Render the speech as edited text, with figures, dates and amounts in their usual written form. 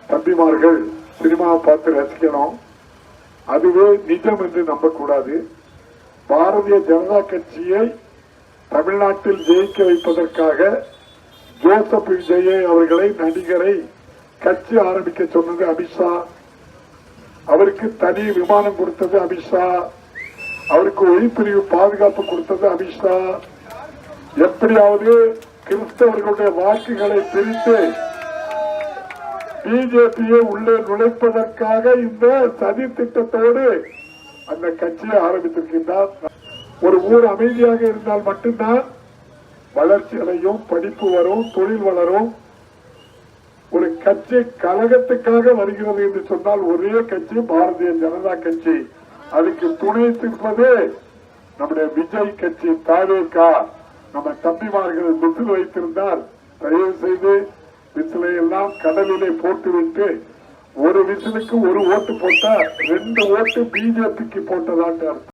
தம்பிமார்கள் சினிமாவை பார்த்து ரசிக்கணும். அதுவே நிஜம் என்று நம்பக்கூடாது. பாரதிய ஜனதா கட்சியை தமிழ்நாட்டில் ஜெயிக்க வைப்பதற்காக ஜோசப் விஜயை அவர்களை நடிகரை கட்சி ஆரம்பிக்க சொன்னது அமித்ஷா. அவருக்கு தனி விமானம் கொடுத்தது அமித்ஷா. அவருக்கு ஒளிப்பிரிவு பாதுகாப்பு கொடுத்தது அமித்ஷா. எப்படியாவது கிறிஸ்தவர்களுடைய வாக்குகளை பிரித்து பிஜேபியை உள்ளே நுழைப்பதற்காக இந்த சதி திட்டத்தோடு அந்த கட்சியை ஆரம்பித்திருக்கின்றார். ஒரு ஊர் அமைதியாக இருந்தால் மட்டும்தான் வளர்ச்சி அடையும், படிப்பு வரும், தொழில் வளரும். ஒரு கட்சி கழகத்துக்காக வருகிறது என்று சொன்னால் ஒரே கட்சி பாரதிய ஜனதா கட்சி. அதுக்கு துணை நிற்பது நம்முடைய விஜய் கட்சி தாவேகா. நம்ம தம்பிமார்கள் விசில் வைத்திருந்தால் தயவு செய்து விசிலை எல்லாம் கடலிலே போட்டுவிட்டு ஒரு விசிலுக்கு ஒரு ஓட்டு போட்டா 2 ஓட்டு பிஜேபிக்கு போட்டதாட்டு